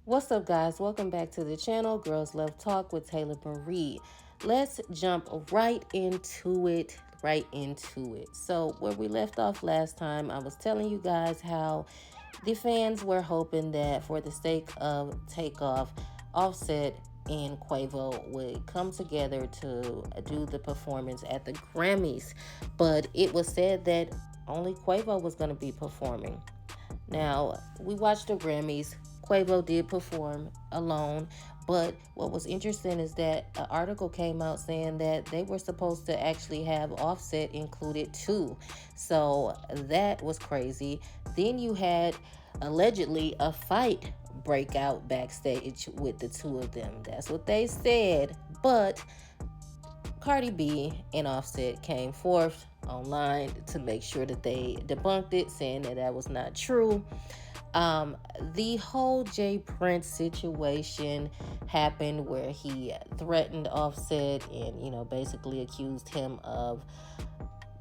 What's up, guys? Welcome back to the channel, Girls Love Talk with Taylor Maree. Let's jump right into it. So, where we left off last time, I was telling you guys how the fans were hoping that for the sake of Takeoff, Offset and Quavo would come together to do the performance at the Grammys. But it was said that only Quavo was going to be performing. Now, we watched the Grammys. Quavo did perform alone, but what was interesting is that an article came out saying that they were supposed to actually have Offset included too. So that was crazy. Then you had allegedly a fight break out backstage with the two of them. That's what they said. But Cardi B and Offset came forth online to make sure that they debunked it, saying that that was not true. The whole J Prince situation happened where he threatened Offset and, basically accused him of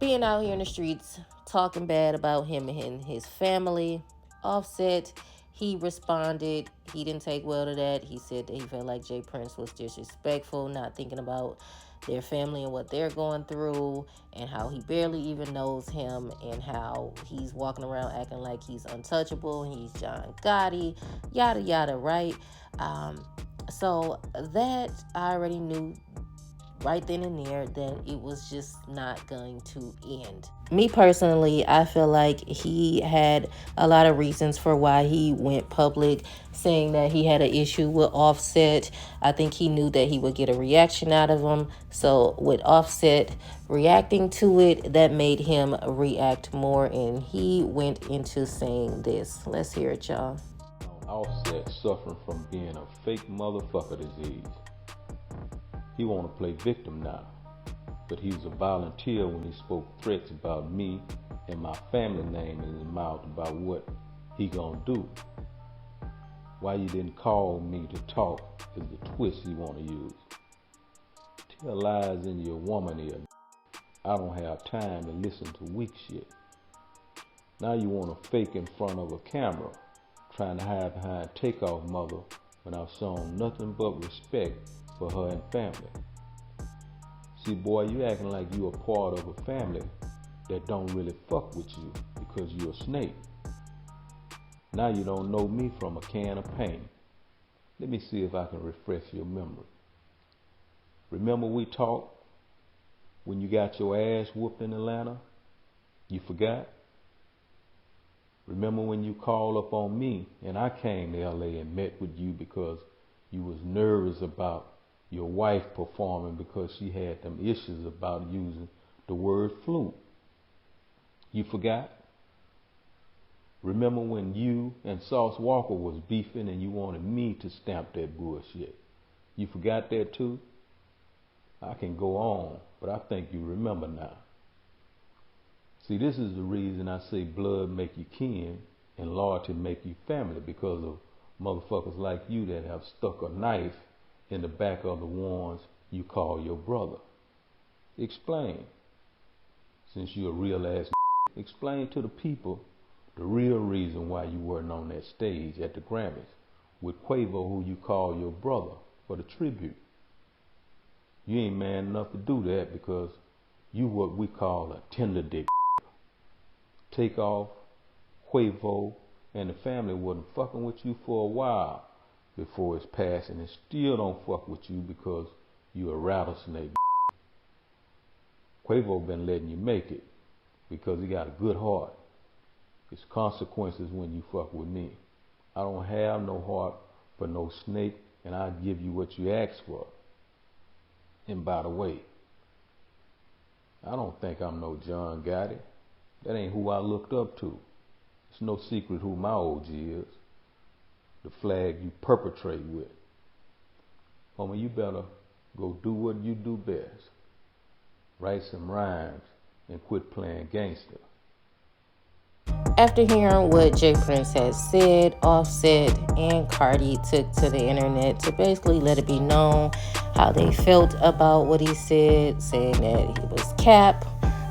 being out here in the streets talking bad about him and his family. Offset, he responded. He didn't take well to that. He said that he felt like J Prince was disrespectful, not thinking about their family and what they're going through, and how he barely even knows him, and how he's walking around acting like he's untouchable, he's John Gotti, yada yada, right? So that I already knew right then and there that it was just not going to end. Me personally, I feel like he had a lot of reasons for why he went public, saying that he had an issue with Offset. I think he knew that he would get a reaction out of him. So with Offset reacting to it, that made him react more, and he went into saying this. Let's hear it, y'all. Offset suffering from being a fake motherfucker disease. He want to play victim now, but he was a volunteer when he spoke threats about me and my family name in his mouth about what he gonna do. Why you didn't call me to talk is the twist he want to use. Tell lies in your woman ear. I don't have time to listen to weak shit. Now you want to fake in front of a camera, trying to hide behind Takeoff mother when I've shown nothing but respect for her and family. See, boy, you acting like you a part of a family that don't really fuck with you because you a snake. Now you don't know me from a can of paint. Let me see if I can refresh your memory. Remember we talked when you got your ass whooped in Atlanta? You forgot? Remember when you called up on me and I came to LA and met with you because you was nervous about your wife performing because she had them issues about using the word flute? You forgot? Remember when you and Sauce Walker was beefing and you wanted me to stamp that bullshit? You forgot that too? I can go on, but I think you remember now. See, this is the reason I say blood make you kin and loyalty make you family, because of motherfuckers like you that have stuck a knife in the back of the ones you call your brother. Explain. Since you're a real ass, explain to the people the real reason why you weren't on that stage at the Grammys with Quavo, who you call your brother, for the tribute. You ain't man enough to do that because you what we call a tender dick. Takeoff, Quavo, and the family wasn't fucking with you for a while before his passing, and still don't fuck with you because you a rattlesnake. Quavo been letting you make it because he got a good heart. It's consequences when you fuck with me. I don't have no heart for no snake, and I'll give you what you ask for. And by the way, I don't think I'm no John Gotti. That ain't who I looked up to. It's no secret who my OG is. The flag you perpetrate with. Homie, you better go do what you do best. Write some rhymes and quit playing gangster. After hearing what J Prince had said, Offset and Cardi took to the internet to basically let it be known how they felt about what he said, saying that he was cap,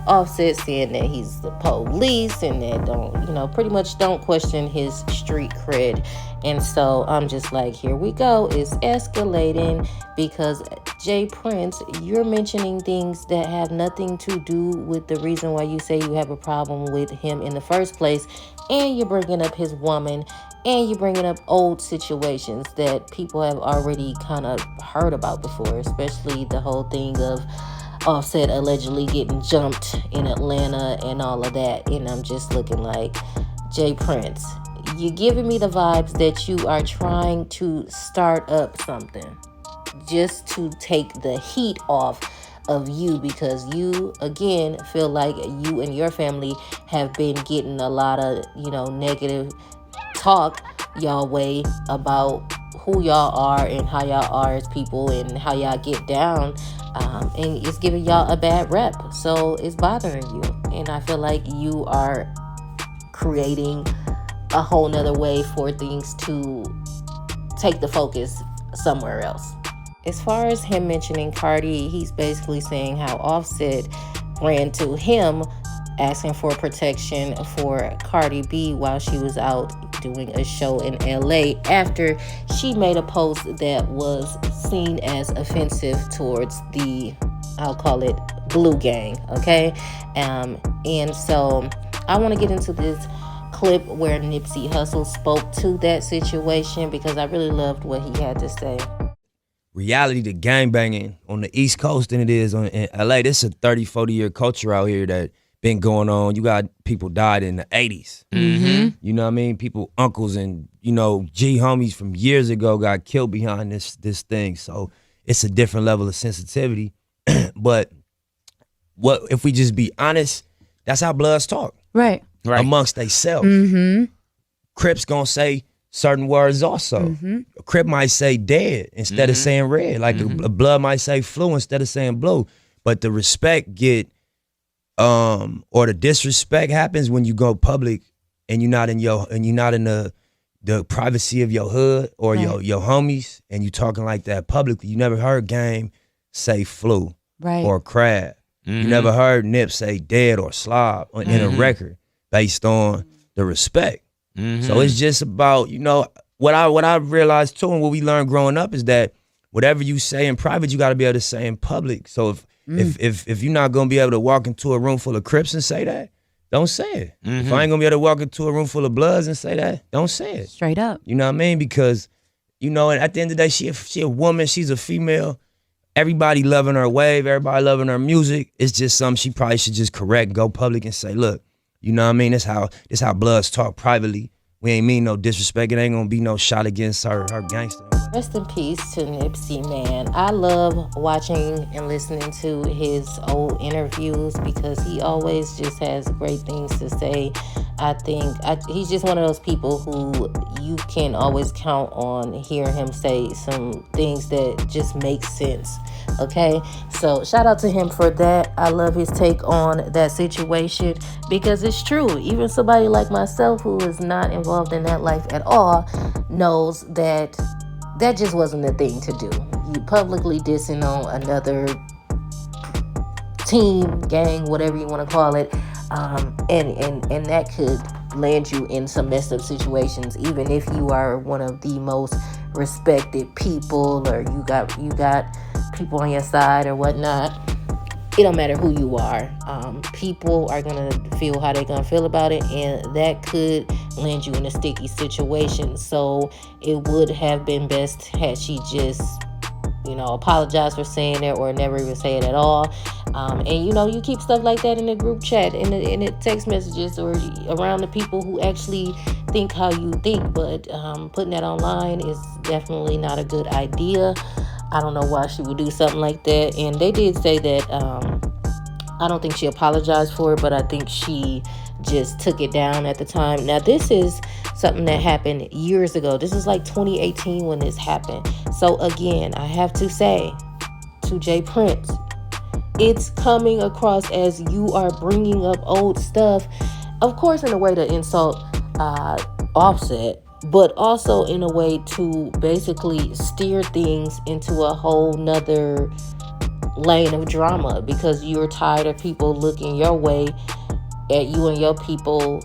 Offset saying that he's the police and that pretty much don't question his street cred. And so I'm just like, here we go. It's escalating because Jay Prince, you're mentioning things that have nothing to do with the reason why you say you have a problem with him in the first place. And you're bringing up his woman, and you're bringing up old situations that people have already kind of heard about before, especially the whole thing of Offset allegedly getting jumped in Atlanta and all of that. And I'm just looking like, Jay Prince, you're giving me the vibes that you are trying to start up something just to take the heat off of you, because you again feel like you and your family have been getting a lot of negative talk y'all way about who y'all are and how y'all are as people and how y'all get down, and it's giving y'all a bad rep, so it's bothering you. And I feel like you are creating a whole nother way for things to take the focus somewhere else. As far as him mentioning Cardi, he's basically saying how Offset ran to him asking for protection for Cardi B while she was out doing a show in LA after she made a post that was seen as offensive towards the, I'll call it, Blue Gang, okay? And so I want to get into this clip where Nipsey Hussle spoke to that situation because I really loved what he had to say. Reality to gangbanging on the East Coast than it is in LA. This is a 30, 40-year culture out here that been going on. You got people died in the 80s. Mm-hmm. You know what I mean? People, uncles and, G homies from years ago got killed behind this thing. So it's a different level of sensitivity. But what if we just be honest, that's how Bloods talk. Right. Amongst themselves. Mm-hmm. Crips gonna say certain words also. Mm-hmm. A Crip might say dead instead of saying red. Like a Blood might say flu instead of saying blue. But the respect or the disrespect happens when you go public and you're not in the privacy of your hood or your homies, and you talking like that publicly. You never heard Game say flu or crab. You never heard Nip say dead or slob in a record based on the respect. So it's just about, what I realized too, and what we learned growing up is that whatever you say in private, you got to be able to say in public. So if you're not gonna be able to walk into a room full of Crips and say that, don't say it. If I ain't gonna be able to walk into a room full of Bloods and say that, don't say it. Straight up. You know what I mean? Because, and at the end of the day, she a woman, she's a female. Everybody loving her wave, everybody loving her music. It's just something she probably should just correct, go public and say, look, you know what I mean? This how Bloods talk privately. We ain't mean no disrespect. It ain't gonna be no shot against her gangster. Rest in peace to Nipsey, man. I love watching and listening to his old interviews because he always just has great things to say. I think he's just one of those people who you can always count on hearing him say some things that just make sense. Okay, so shout out to him for that. I love his take on that situation because it's true. Even somebody like myself who is not involved in that life at all knows that just wasn't the thing to do. You publicly dissing on another team, gang, whatever you want to call it, and that could land you in some messed up situations, even if you are one of the most respected people or you got people on your side or whatnot. It don't matter who you are. People are gonna feel how they're gonna feel about it, and that could land you in a sticky situation. So it would have been best had she just, apologize for saying it or never even say it at all. And you keep stuff like that in the group chat, in the text messages, or around the people who actually think how you think. But putting that online is definitely not a good idea. I don't know why she would do something like that. And they did say that I don't think she apologized for it, but I think she just took it down at the time. Now, this is something that happened years ago. This is like 2018 when this happened. So again, I have to say to Jay Prince, it's coming across as you are bringing up old stuff, of course, in a way to insult Offset, but also in a way to basically steer things into a whole nother lane of drama because you're tired of people looking your way at you and your people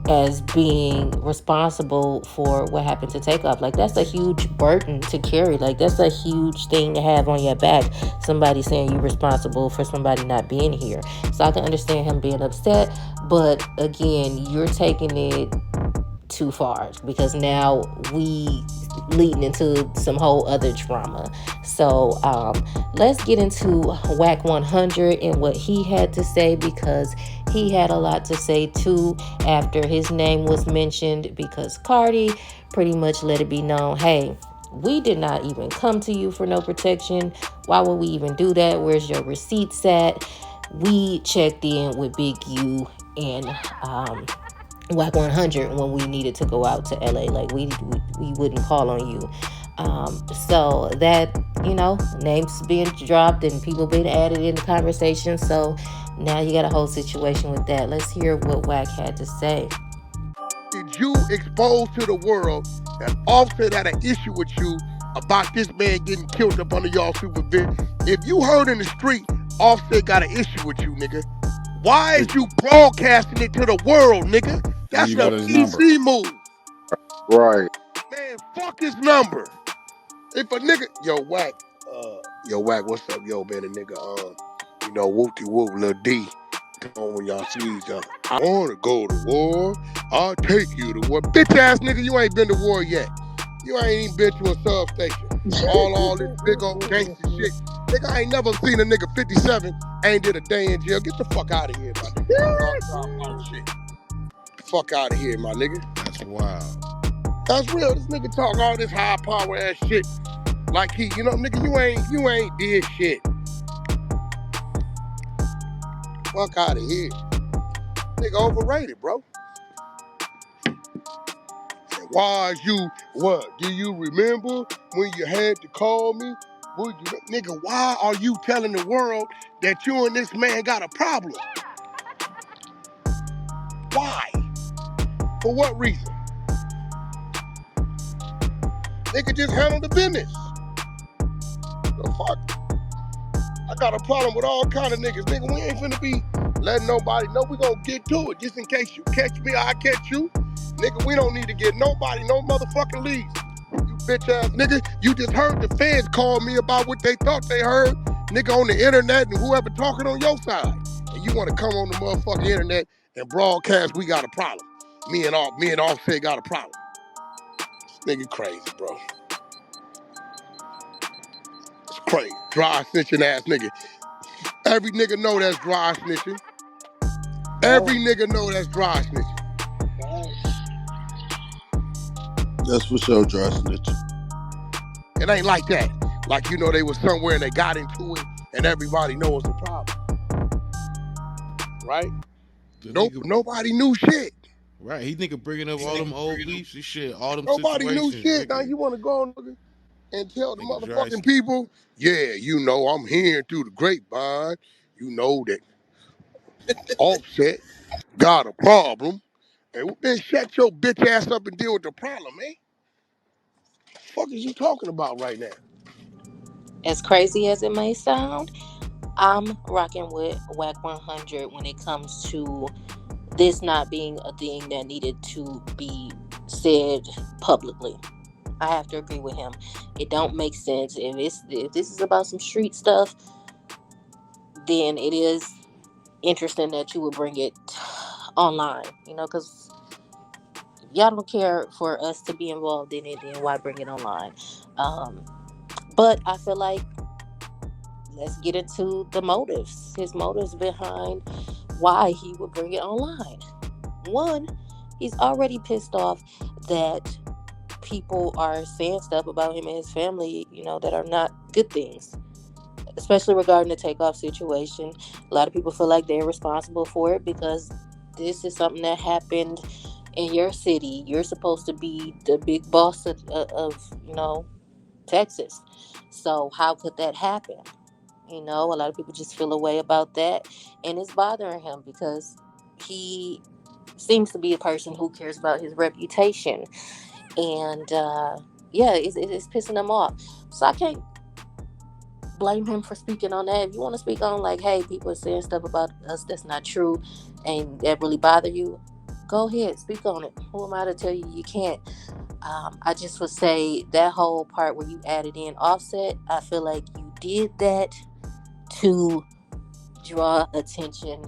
as being responsible for what happened to Takeoff. Like, that's a huge burden to carry. Like, that's a huge thing to have on your back. Somebody saying you're responsible for somebody not being here. So I can understand him being upset, but again, you're taking it too far because now we leading into some whole other drama. So let's get into Wack100 and what he had to say, because he had a lot to say too after his name was mentioned, because Cardi pretty much let it be known, hey, we did not even come to you for no protection. Why would we even do that? Where's your receipts at? We checked in with Big U and Wack100 when we needed to go out to LA. Like, we wouldn't call on you. So that, names being dropped and people being added in the conversation. So now you got a whole situation with that. Let's hear what Wack had to say. Did you expose to the world that Offset had an issue with you about this man getting killed up under y'all supervision? If you heard in the street Offset got an issue with you, nigga, why is you broadcasting it to the world, nigga? That's a PC move. Right. Man, fuck his number. If a nigga, Wack, what's up, man, a nigga, whoopty whoop, Lil D. Come on when y'all see each other. I wanna go to war. I'll take you to war. Bitch ass nigga, you ain't been to war yet. You ain't even been to a substation. All this big old gangster shit. Nigga, I ain't never seen a nigga 57 ain't did a day in jail. Get the fuck out of here, my nigga. Shit. Fuck out of here, my nigga. That's wild. That's real. This nigga talk all this high power ass shit. Like he, nigga, you ain't did shit. Fuck out of here. Nigga overrated, bro. Why is you, what? Do you remember when you had to call me? Nigga, why are you telling the world that you and this man got a problem? Why? For what reason? Nigga, just handle the business. The fuck? I got a problem with all kind of niggas. Nigga, we ain't finna be letting nobody know. We gonna get to it. Just in case you catch me, I catch you. Nigga, we don't need to get nobody no motherfucking leads. You bitch ass nigga, you just heard the feds call me about what they thought they heard. Nigga, on the internet and whoever talking on your side. And you wanna come on the motherfucking internet and broadcast we got a problem. Me and Offset got a problem. This nigga crazy, bro. It's crazy. Dry snitching ass nigga. Every nigga know that's dry snitching. Every nigga know that's dry snitching. That's for sure, dry snitching. It ain't like that. Like, they was somewhere and they got into it and everybody knows the problem. Right? Nobody knew shit. Right, he nigga bringing up all them old beefs and shit, all them Nobody situations. knew shit. Now you want to go on and tell the motherfucking people, yeah, I'm hearing through the grapevine, that Offset got a problem. And then shut your bitch ass up and deal with the problem, man. What the fuck is you talking about right now? As crazy as it may sound, I'm rocking with Wack100 when it comes to this not being a thing that needed to be said publicly. I have to agree with him. It don't make sense. If this is about some street stuff, then it is interesting that you would bring it online. Because y'all don't care for us to be involved in it, then why bring it online? But I feel like let's get into the motives. His motives behind why he would bring it online. One, he's already pissed off that people are saying stuff about him and his family, that are not good things, especially regarding the Takeoff situation. A lot of people feel like they're responsible for it because this is something that happened in your city. You're supposed to be the big boss of Texas. So how could that happen? A lot of people just feel a way about that, and it's bothering him because he seems to be a person who cares about his reputation, and it's pissing him off. So I can't blame him for speaking on that. If you want to speak on like, hey, people are saying stuff about us that's not true and that really bother you, go ahead, speak on it. Who am I to tell you you can't? I just would say that whole part where you added in Offset, I feel like you did that to draw attention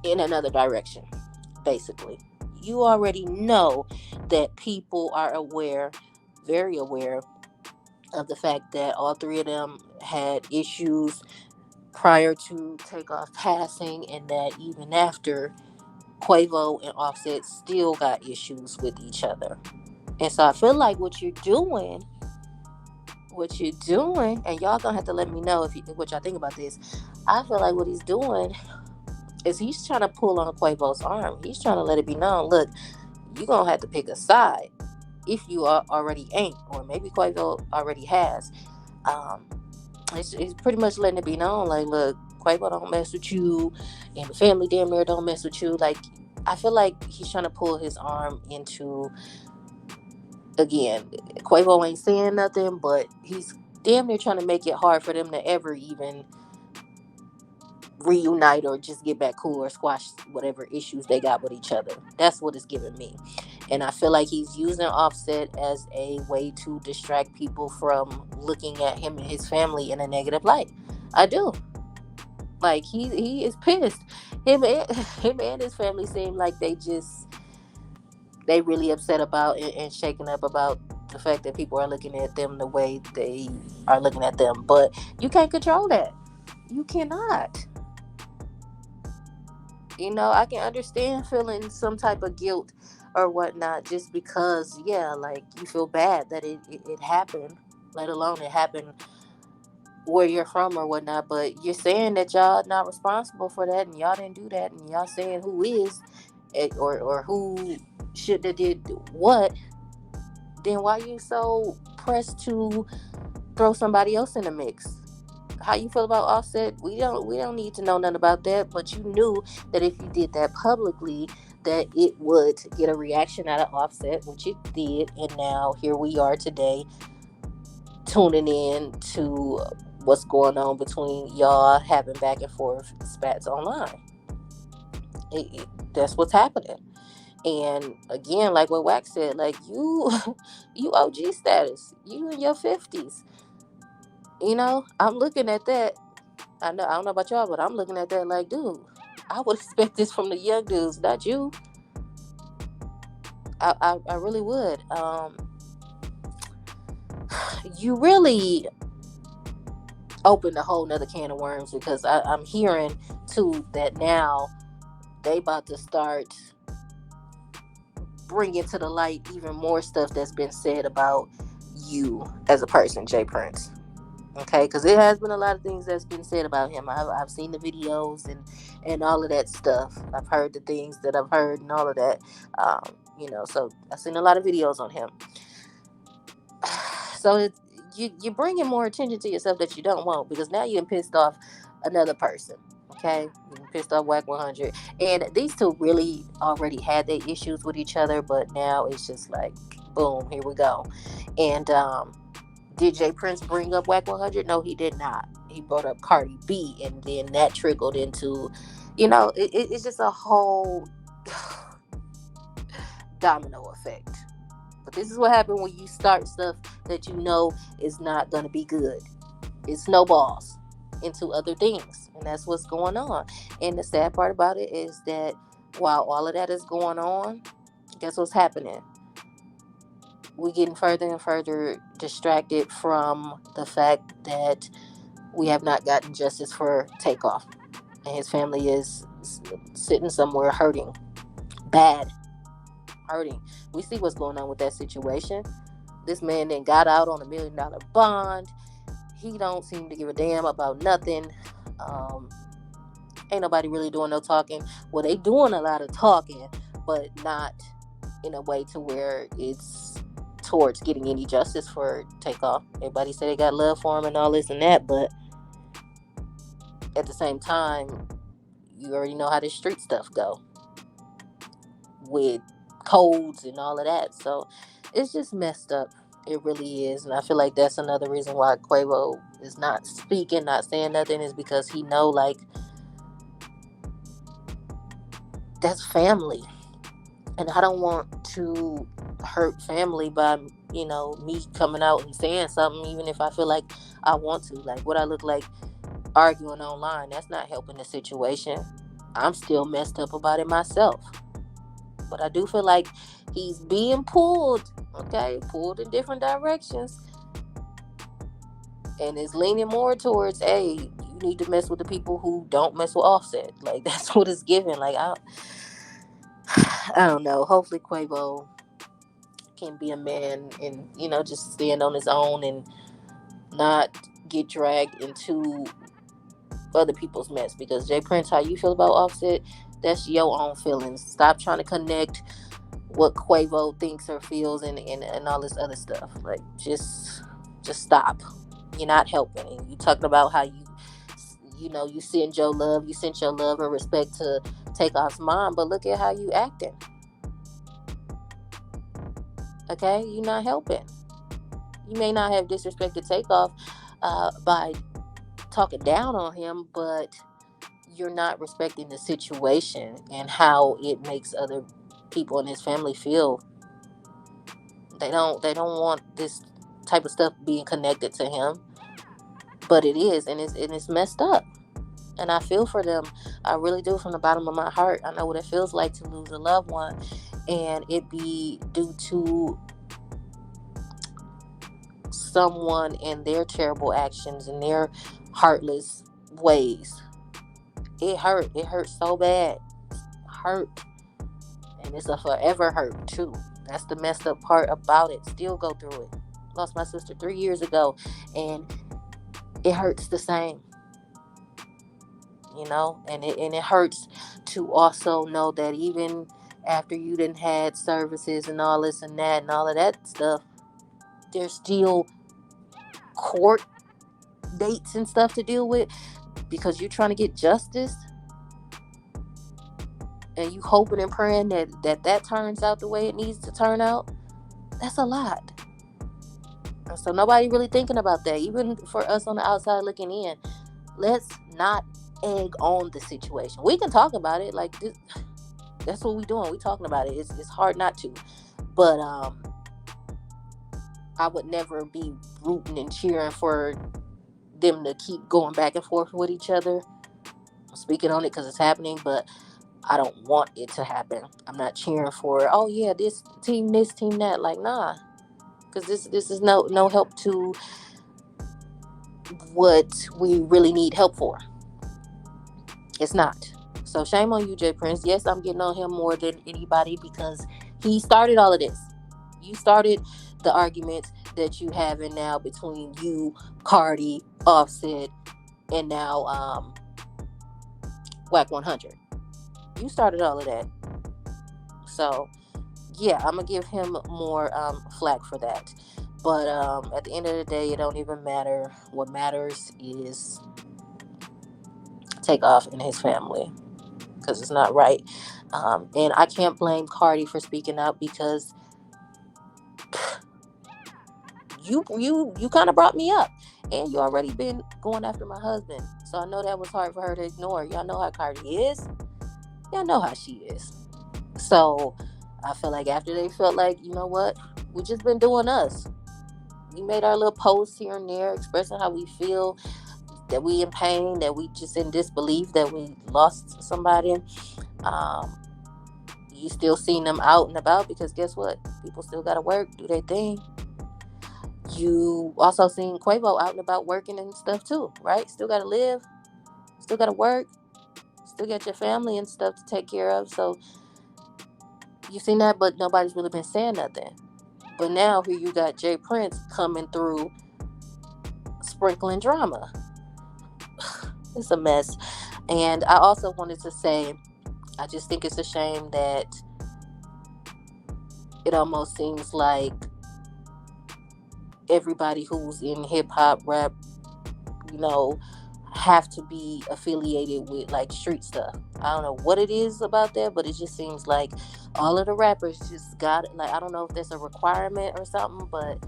in another direction. Basically, you already know that people are aware, very aware of the fact that all three of them had issues prior to Takeoff passing, and that even after, Quavo and Offset still got issues with each other. And so I feel like and y'all gonna have to let me know what y'all think about this. I feel like what he's doing is he's trying to pull on Quavo's arm. He's trying to let it be known, look, you're gonna have to pick a side if you already ain't, or maybe Quavo already has. It's pretty much letting it be known, like, look, Quavo don't mess with you, and the family damn near don't mess with you. Like, I feel like he's trying to pull his arm into, again, Quavo ain't saying nothing, but he's damn near trying to make it hard for them to ever even reunite or just get back cool or squash whatever issues they got with each other. That's what it's giving me. And I feel like he's using Offset as a way to distract people from looking at him and his family in a negative light. I do. Like, he is pissed. Him and his family seem like they really upset about and shaken up about the fact that people are looking at them the way they are looking at them. But you can't control that. You cannot. I can understand feeling some type of guilt or whatnot, just because, yeah, like, you feel bad that it happened, let alone it happened where you're from or whatnot. But you're saying that y'all not responsible for that, and y'all didn't do that, and y'all saying who is, or who should have did what. Then why you so pressed to throw somebody else in the mix? How you feel about Offset? We don't need to know nothing about that. But you knew that if you did that publicly, that it would get a reaction out of Offset, which it did. And now here we are today, tuning in to what's going on between y'all, having back and forth spats online. That's what's happening. And again, like what Wack said, like, you OG status, you in your 50s. I'm looking at that. I don't know about y'all, but I'm looking at that like, dude, I would expect this from the young dudes, not you. I really would. You really opened a whole nother can of worms, because I'm hearing too that now they about to start bringing to the light even more stuff that's been said about you as a person, Jay Prince. Okay, because it has been a lot of things that's been said about him. I've seen the videos and all of that stuff. I've heard the things that I've heard and all of that. So I've seen a lot of videos on him. So you're bringing more attention to yourself that you don't want, because now you're pissed off another person. Okay, you're pissed off Wack100, and these two really already had their issues with each other, but now it's just like, boom, here we go. And did Jay Prince bring up Wack100? No, he did not. He brought up Cardi B, and then that trickled into, it's just a whole domino effect. But this is what happens when you start stuff that you know is not going to be good. It snowballs into other things, and that's what's going on. And the sad part about it is that while all of that is going on, guess what's happening? We're getting further and further distracted from the fact that we have not gotten justice for Takeoff, and his family is sitting somewhere hurting, hurting. We see what's going on with that situation. This man then got out on $1 million bond. He don't seem to give a damn about nothing. Ain't nobody really doing no talking. Well, they doing a lot of talking, but not in a way to where it's towards getting any justice for Takeoff. Everybody say they got love for him and all this and that, but at the same time, you already know how this street stuff go with codes and all of that. So it's just messed up. It really is. And I feel like that's another reason why Quavo is not speaking, not saying nothing, is because he know, like, that's family. And I don't want to hurt family by, me coming out and saying something, even if I feel like I want to. Like, what I look like arguing online, that's not helping the situation. I'm still messed up about it myself. But I do feel like he's being pulled, pulled in different directions. And is leaning more towards, hey, you need to mess with the people who don't mess with Offset. Like, that's what it's giving. Like, I don't know. Hopefully Quavo can be a man and, just stand on his own and not get dragged into other people's mess. Because Jay Prince, how you feel about Offset, that's your own feelings. Stop trying to connect what Quavo thinks or feels and all this other stuff. Like, just stop. You're not helping. And you talking about how you sent your love and respect to Takeoff's mom, but look at how you acting. Okay, you're not helping. You may not have disrespected Takeoff by talking down on him, but you're not respecting the situation and how it makes other people in his family feel. They don't want this type of stuff being connected to him, but it is, and it's messed up. And I feel for them. I really do, from the bottom of my heart. I know what it feels like to lose a loved one, and it be due to someone and their terrible actions and their heartless ways. It hurt. It hurt so bad. Hurt. And it's a forever hurt too. That's the messed up part about it. Still go through it. Lost my sister 3 years ago, and it hurts the same. And it hurts to also know that even after you done had services and all this and that and all of that stuff, there's still court dates and stuff to deal with because you're trying to get justice, and you hoping and praying that turns out the way it needs to turn out. That's a lot. So nobody really thinking about that, even for us on the outside looking in. Let's not egg on the situation. We can talk about it, like this, that's what we doing. We talking about it. It's hard not to, but I would never be rooting and cheering for them to keep going back and forth with each other. I'm speaking on it because it's happening, but I don't want it to happen. I'm not cheering for, oh yeah, this team that. Like, nah, because this is no help to what we really need help for. It's not. So shame on you, Jay Prince. Yes, I'm getting on him more than anybody because he started all of this. You started the arguments that you having now between you, Cardi, Offset, and now Wack100. You started all of that. So yeah, I'm gonna give him more flack for that. But at the end of the day, it don't even matter. What matters is Takeoff and his family, because it's not right. And I can't blame Cardi for speaking out because you kind of brought me up, and you already been going after my husband, so I know that was hard for her to ignore. Y'all know how Cardi is. Y'all know how she is. So I feel like after they felt like, you know what, we just been doing us. We made our little posts here and there expressing how we feel, that we in pain, that we just in disbelief that we lost somebody. You still seen them out and about because guess what? People still gotta work, do their thing. You also seen Quavo out and about working and stuff too, right? Still gotta live, still gotta work, still got your family and stuff to take care of. So you seen that, but nobody's really been saying nothing. But now here you got Jay Prince coming through, sprinkling drama. It's a mess. And I also wanted to say, I just think it's a shame that it almost seems like everybody who's in hip hop, rap, have to be affiliated with like street stuff. I don't know what it is about that, but it just seems like all of the rappers just got it. Like, I don't know if that's a requirement or something, but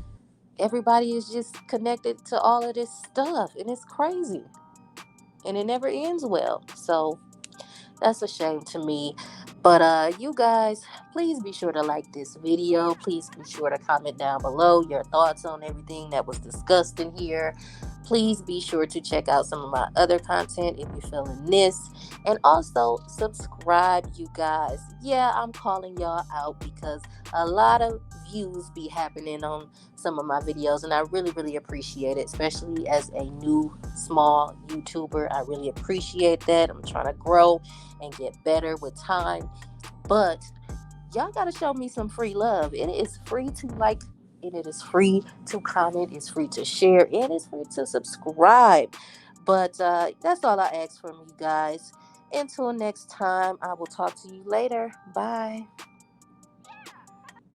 everybody is just connected to all of this stuff, and it's crazy, and it never ends well. So that's a shame to me. But you guys, please be sure to like this video. Please be sure to comment down below your thoughts on everything that was discussed in here. Please be sure to check out some of my other content if you're feeling this. And also subscribe, you guys. Yeah, I'm calling y'all out because a lot of views be happening on some of my videos, and I really, really appreciate it, especially as a new small YouTuber. I really appreciate that. I'm trying to grow and get better with time. But y'all gotta show me some free love. It is free to like, and it is free to comment, it's free to share, and it's free to subscribe. But that's all I ask from you guys. Until next time, I will talk to you later. Bye.